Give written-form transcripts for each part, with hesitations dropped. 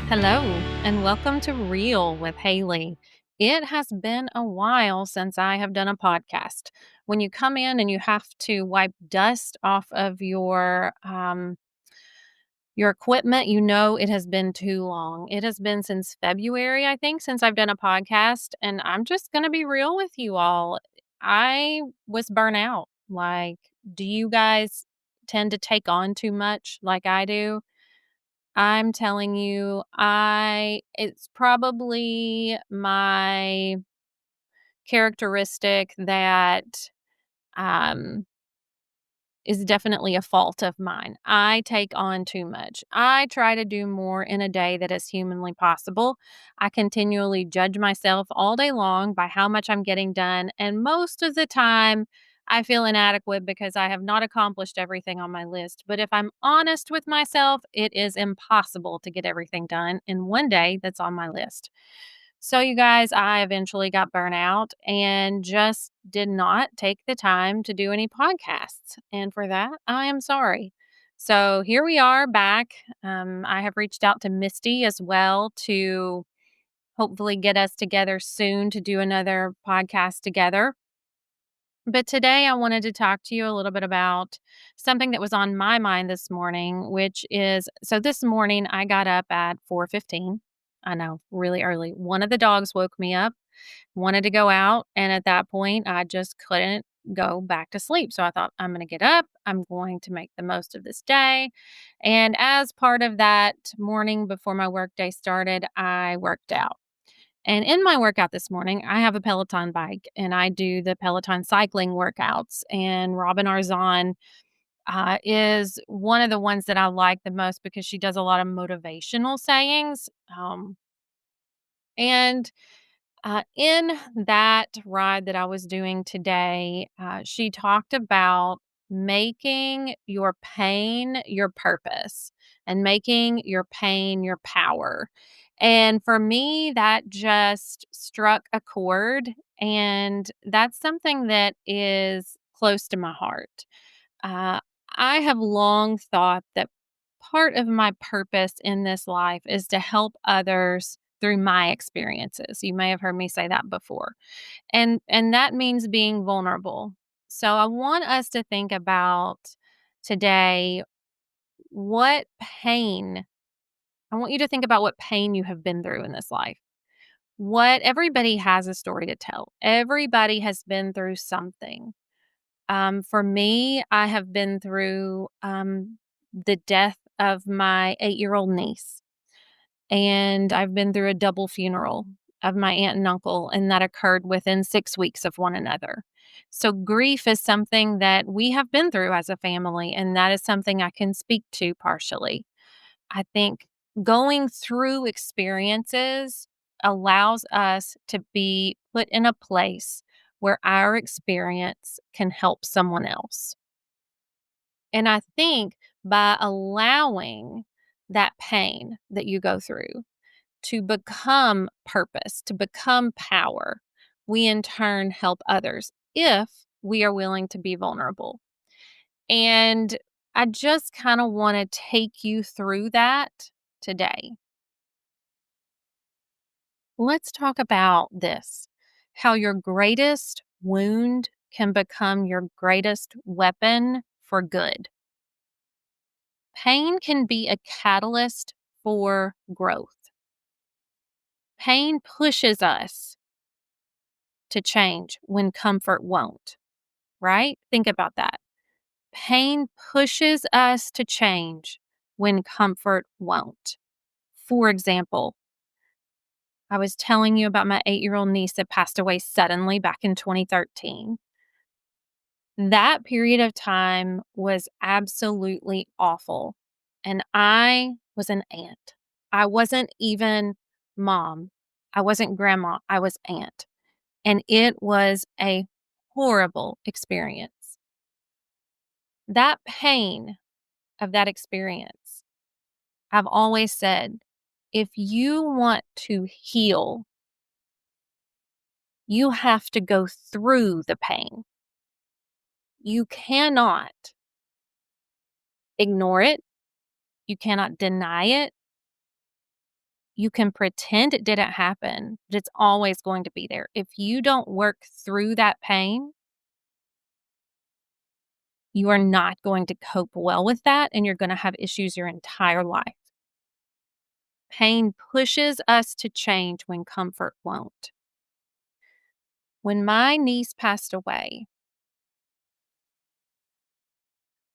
Hello, and welcome to Real with Haley. It has been a while since I have done a podcast. When you come in and you have to wipe dust off of your equipment, you know it has been too long. It has been since February, I think, since I've done a podcast, and I'm just going to be real with you all. I was burnt out. Like, do you guys tend to take on too much like I do? I'm telling you, I it's probably my characteristic that, um, is definitely a fault of mine. I take on too much. I try to do more in a day that is humanly possible. I continually judge myself all day long by how much I'm getting done, and most of the time, I feel inadequate because I have not accomplished everything on my list. But if I'm honest with myself, it is impossible to get everything done in one day that's on my list. So, you guys, I eventually got burnt out and just did not take the time to do any podcasts. And for that, I am sorry. So, here we are back. I have reached out to Misty as well to hopefully get us together soon to do another podcast together. But today I wanted to talk to you a little bit about something that was on my mind this morning, which is so this morning I got up at 4:15. I know, really early. One of the dogs woke me up, wanted to go out, and at that point I just couldn't go back to sleep. So I thought I'm going to get up. I'm going to make the most of this day. And as part of that morning before my work day started, I worked out. And in my workout this morning, I have a Peloton bike and I do the Peloton cycling workouts. And Robin Arzon is one of the ones that I like the most because she does a lot of motivational sayings. And in that ride that I was doing today, she talked about making your pain your purpose and making your pain your power. And for me, that just struck a chord. And that's something that is close to my heart. Uh, I have long thought that part of my purpose in this life is to help others through my experiences. You may have heard me say that before. And that means being vulnerable. So I want us to think about today what pain. I want you to think about what pain you have been through in this life. What everybody has a story to tell. Everybody has been through something. For me, I have been through the death of my 8-year-old niece, and I've been through a double funeral of my aunt and uncle, and that occurred within 6 weeks of one another. So, grief is something that we have been through as a family, and that is something I can speak to partially. I think going through experiences allows us to be put in a place where our experience can help someone else. And I think by allowing that pain that you go through to become purpose, to become power, we in turn help others if we are willing to be vulnerable. And I just kind of want to take you through that today. Let's talk about this how your greatest wound can become your greatest weapon for good. Pain can be a catalyst for growth. Pain pushes us to change when comfort won't, right? Think about that. Pain pushes us to change when comfort won't. For example, I was telling you about my 8-year-old niece that passed away suddenly back in 2013. That period of time was absolutely awful. And I was an aunt. I wasn't even mom. I wasn't grandma. I was aunt. And it was a horrible experience. That pain of that experience, I've always said, if you want to heal, you have to go through the pain. You cannot ignore it. You cannot deny it. You can pretend it didn't happen, but it's always going to be there. If you don't work through that pain, you are not going to cope well with that, and you're going to have issues your entire life. Pain pushes us to change when comfort won't. When my niece passed away,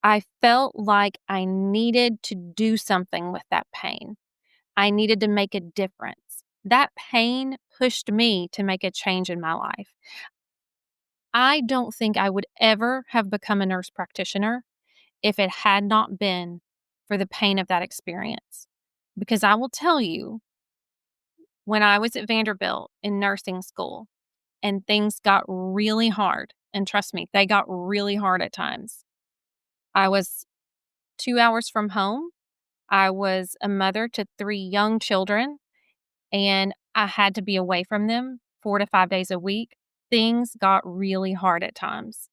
I felt like I needed to do something with that pain. I needed to make a difference. That pain pushed me to make a change in my life. I don't think I would ever have become a nurse practitioner if it had not been for the pain of that experience. Because I will tell you, when I was at Vanderbilt in nursing school and things got really hard, and trust me, they got really hard at times. I was 2 hours from home. I was a mother to three young children, and I had to be away from them 4 to 5 days a week. Things got really hard at times.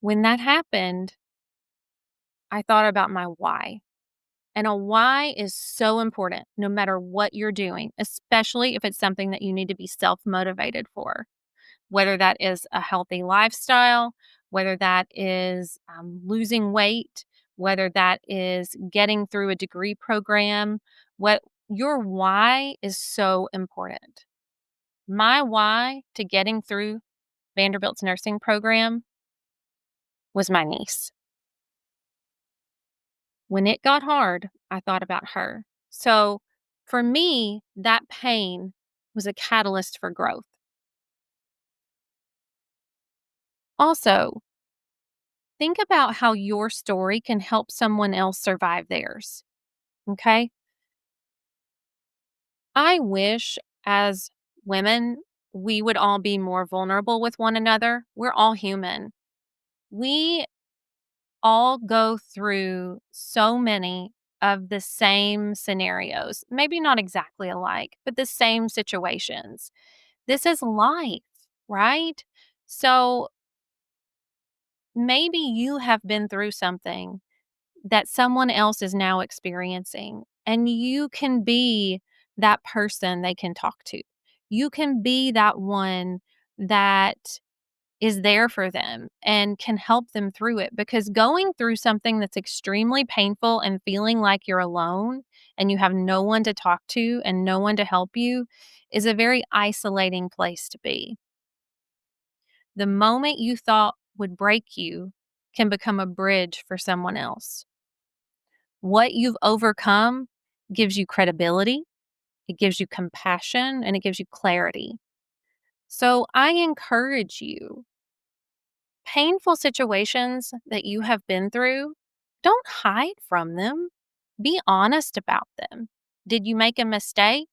When that happened, I thought about my why. And a why is so important no matter what you're doing, especially if it's something that you need to be self motivated for, whether that is a healthy lifestyle, whether that is losing weight, whether that is getting through a degree program. What your why is so important. My why to getting through Vanderbilt's nursing program was my niece. When it got hard, I thought about her. So for me, that pain was a catalyst for growth. Also, think about how your story can help someone else survive theirs. Okay. I wish as women, we would all be more vulnerable with one another. We're all human. We all go through so many of the same scenarios, maybe not exactly alike, but the same situations. This is life, right? So maybe you have been through something that someone else is now experiencing, and you can be that person they can talk to. You can be that one that is there for them and can help them through it, because going through something that's extremely painful and feeling like you're alone and you have no one to talk to and no one to help you is a very isolating place to be. The moment you thought would break you can become a bridge for someone else. What you've overcome gives you credibility, it gives you compassion, and it gives you clarity. So I encourage you, painful situations that you have been through, don't hide from them. Be honest about them. Did you make a mistake?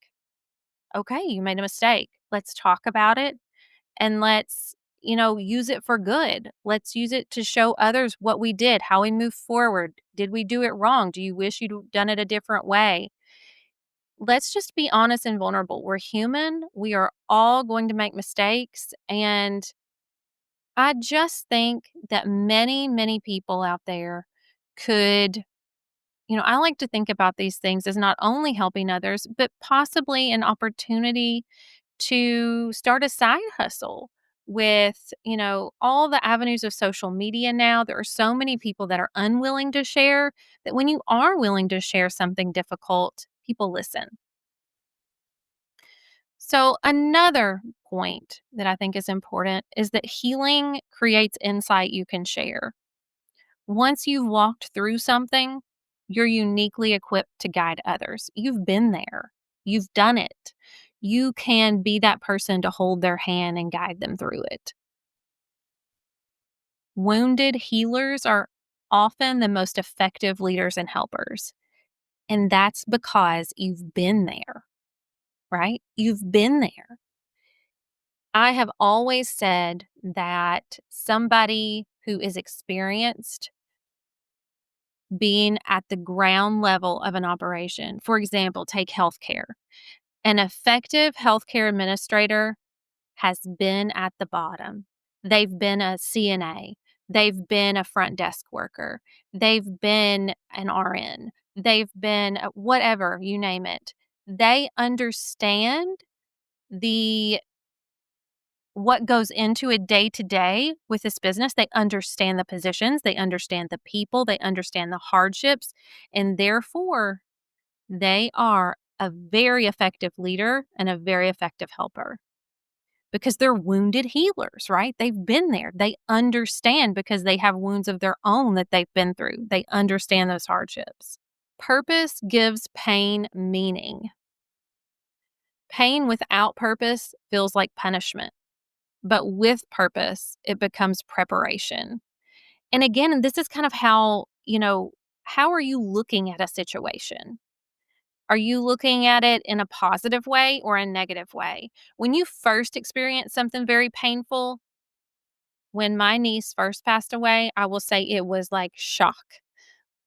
Okay, you made a mistake. Let's talk about it, and let's, use it for good. Let's use it to show others what we did, how we move forward. Did we do it wrong? Do you wish you'd done it a different way? Let's just be honest and vulnerable. We're human. We are all going to make mistakes. And I just think that many, many people out there could, I like to think about these things as not only helping others, but possibly an opportunity to start a side hustle with, all the avenues of social media now. There are so many people that are unwilling to share, that when you are willing to share something difficult, people listen. So, another point that I think is important is that healing creates insight you can share. Once you've walked through something, you're uniquely equipped to guide others. You've been there, you've done it. You can be that person to hold their hand and guide them through it. Wounded healers are often the most effective leaders and helpers. And that's because you've been there, right? You've been there. I have always said that somebody who is experienced being at the ground level of an operation, for example, take healthcare. An effective healthcare administrator has been at the bottom. They've been a CNA. They've been a front desk worker. They've been an RN. they've been whatever, you name it. They understand the what goes into a day to day with this business. They understand the positions, they understand the people, they understand the hardships, and therefore they are a very effective leader and a very effective helper because they're wounded healers, right? They've been there. They understand because they have wounds of their own that they've been through. They understand those hardships. Purpose gives pain meaning. Pain without purpose feels like punishment, but with purpose, it becomes preparation. And again, this is kind of how are you looking at a situation? Are you looking at it in a positive way or a negative way? When you first experience something very painful, when my niece first passed away, I will say it was like shock.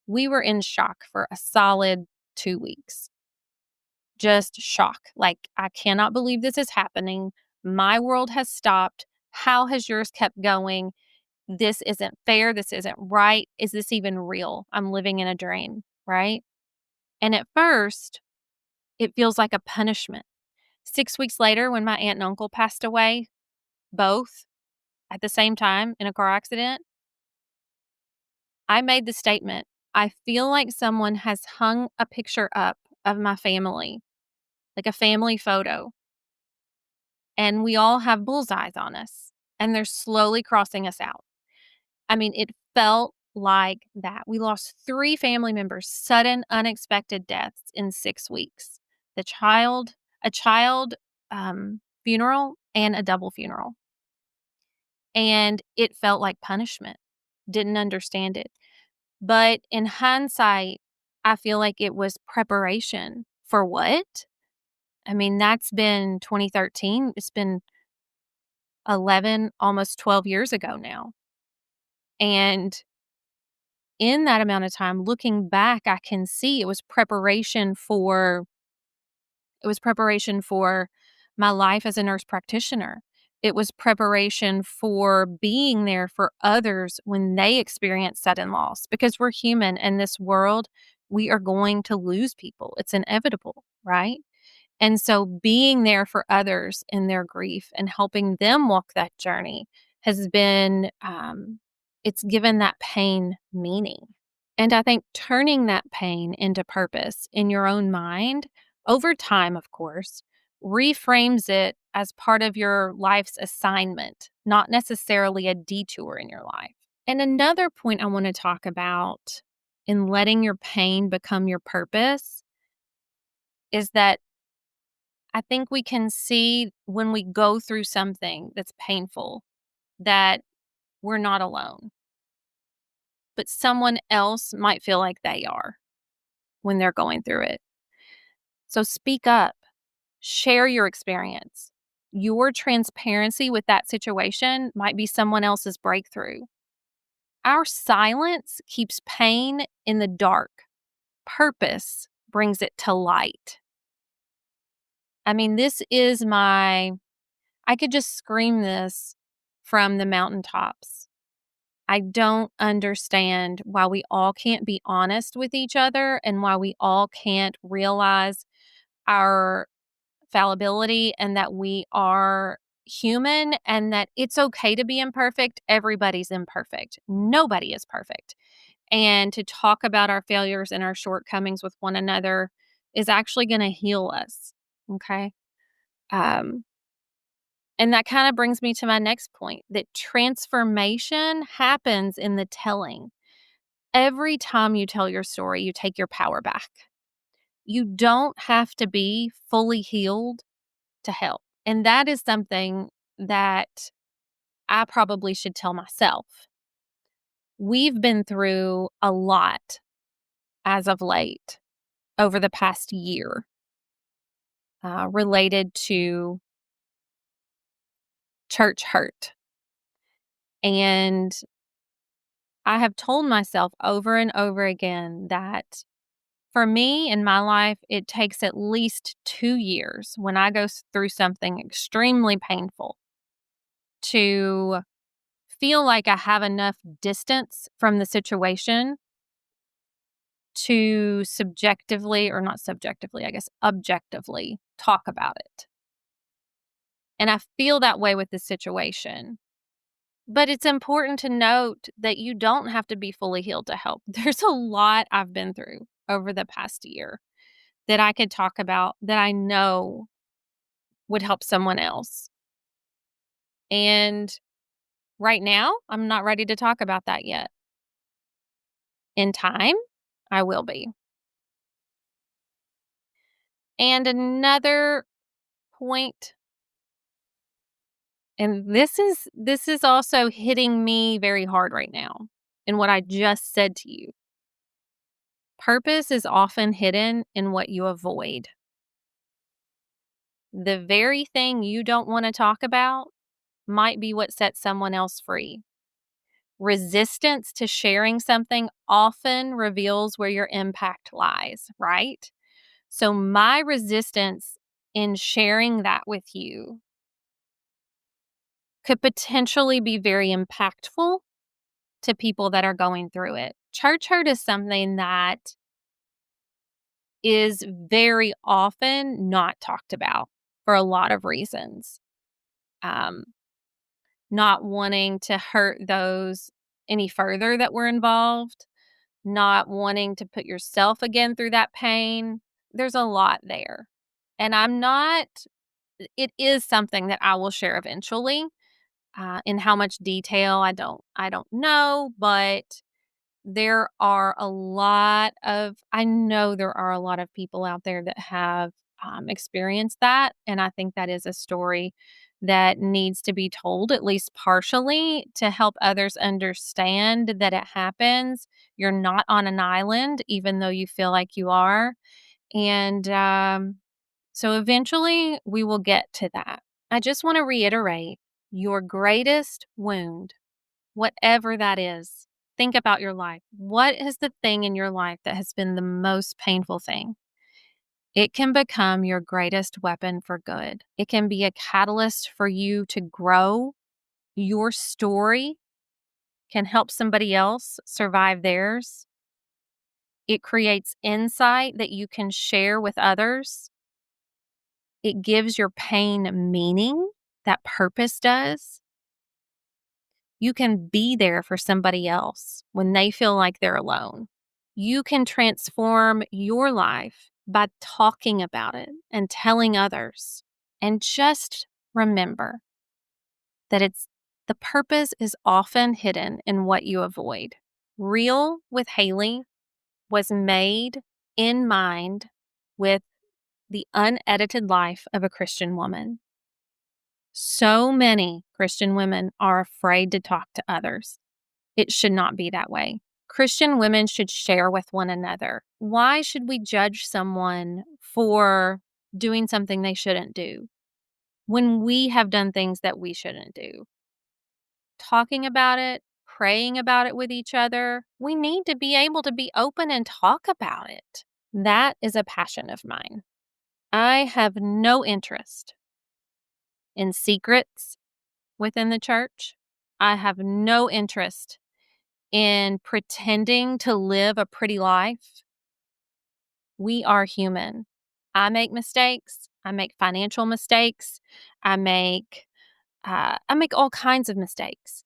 We were in shock for a solid 2 weeks. Just shock. Like, I cannot believe this is happening. My world has stopped. How has yours kept going? This isn't fair. This isn't right. Is this even real? I'm living in a dream, right? And at first, it feels like a punishment. 6 weeks later, when my aunt and uncle passed away, both at the same time in a car accident, I made the statement, I feel like someone has hung a picture up of my family, like a family photo, and we all have bullseyes on us, and they're slowly crossing us out. I mean, it felt like that. We lost 3 family members, sudden, unexpected deaths in 6 weeks. The child, a child funeral, and a double funeral. And it felt like punishment. Didn't understand it. But in hindsight, I feel like it was preparation for what? I mean, that's been 2013. It's been 11, almost 12 years ago now. And in that amount of time, looking back, I can see it was preparation for my life as a nurse practitioner. It was preparation for being there for others when they experience sudden loss because we're human in this world. We are going to lose people. It's inevitable, right? And so being there for others in their grief and helping them walk that journey has been, it's given that pain meaning. And I think turning that pain into purpose in your own mind over time, of course, reframes it as part of your life's assignment, not necessarily a detour in your life. And another point I want to talk about in letting your pain become your purpose is that I think we can see when we go through something that's painful that we're not alone, but someone else might feel like they are when they're going through it. So speak up, share your experience. Your transparency with that situation might be someone else's breakthrough. Our silence keeps pain in the dark. Purpose brings it to light. I mean, I could just scream this from the mountaintops. I don't understand why we all can't be honest with each other and why we all can't realize our fallibility and that we are human and that it's okay to be imperfect. Everybody's imperfect. Nobody is perfect. And to talk about our failures and our shortcomings with one another is actually going to heal us. Okay. Um, and that kind of brings me to my next point that transformation happens in the telling. Every time you tell your story, you take your power back. You don't have to be fully healed to help. And that is something that I probably should tell myself. We've been through a lot as of late over the past year related to church hurt. And I have told myself over and over again that for me in my life, it takes at least 2 years when I go through something extremely painful to feel like I have enough distance from the situation to subjectively, or not subjectively, I guess, objectively talk about it. And I feel that way with this situation. But it's important to note that you don't have to be fully healed to help. There's a lot I've been through over the past year that I could talk about that I know would help someone else. And right now, I'm not ready to talk about that yet. In time, I will be. And another point, and this is also hitting me very hard right now in what I just said to you. Purpose is often hidden in what you avoid. The very thing you don't want to talk about might be what sets someone else free. Resistance to sharing something often reveals where your impact lies, right? So, my resistance in sharing that with you could potentially be very impactful to people that are going through it. Church hurt is something that is very often not talked about for a lot of reasons. Um, Not wanting to hurt those any further that were involved, not wanting to put yourself again through that pain. There's a lot there. And it is something that I will share eventually. In how much detail, I don't know, but I know there are a lot of people out there that have experienced that. And I think that is a story that needs to be told, at least partially, to help others understand that it happens. You're not on an island, even though you feel like you are. And so eventually we will get to that. I just want to reiterate your greatest wound, whatever that is. Think about your life. What is the thing in your life that has been the most painful thing? It can become your greatest weapon for good. It can be a catalyst for you to grow. Your story can help somebody else survive theirs. It creates insight that you can share with others. It gives your pain meaning, that purpose does. You can be there for somebody else when they feel like they're alone. You can transform your life by talking about it and telling others. And just remember that the purpose is often hidden in what you avoid. Real with Haley was made in mind with the unedited life of a Christian woman. So many Christian women are afraid to talk to others. It should not be that way. Christian women should share with one another. Why should we judge someone for doing something they shouldn't do when we have done things that we shouldn't do? Talking about it, praying about it with each other, we need to be able to be open and talk about it. That is a passion of mine. I have no interest in secrets within the church. I have no interest in pretending to live a pretty life. We are human. I make mistakes. I make financial mistakes. I make all kinds of mistakes.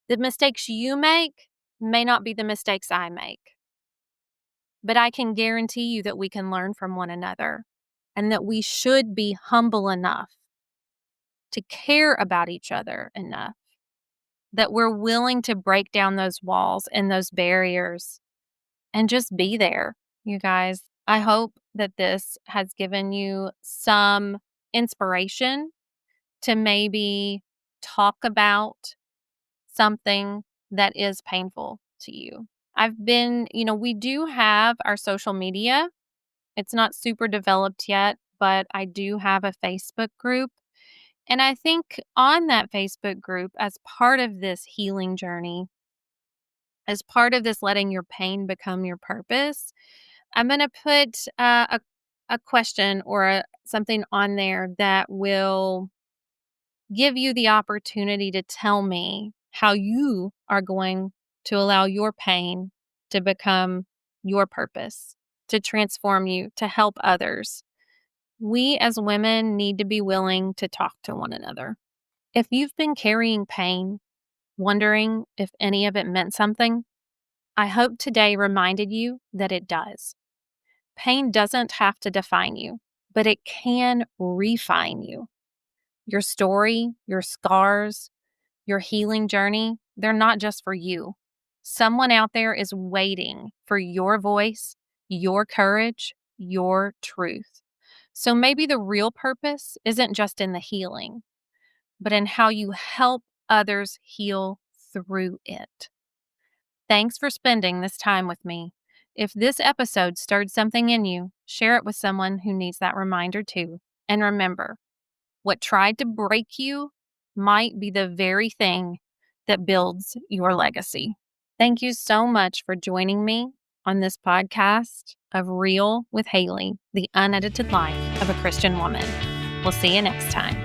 The mistakes you make may not be the mistakes I make, but I can guarantee you that we can learn from one another, and that we should be humble enough to care about each other enough that we're willing to break down those walls and those barriers and just be there, you guys. I hope that this has given you some inspiration to maybe talk about something that is painful to you. We do have our social media. It's not super developed yet, but I do have a Facebook group. And I think on that Facebook group, as part of this healing journey, as part of this letting your pain become your purpose, I'm going to put a question or something on there that will give you the opportunity to tell me how you are going to allow your pain to become your purpose, to transform you, to help others. We as women need to be willing to talk to one another. If you've been carrying pain, wondering if any of it meant something, I hope today reminded you that it does. Pain doesn't have to define you, but it can refine you. Your story, your scars, your healing journey, they're not just for you. Someone out there is waiting for your voice, your courage, your truth. So maybe the real purpose isn't just in the healing, but in how you help others heal through it. Thanks for spending this time with me. If this episode stirred something in you, share it with someone who needs that reminder too. And remember, what tried to break you might be the very thing that builds your legacy. Thank you so much for joining me on this podcast of Real with Haley, the unedited life of a Christian woman. We'll see you next time.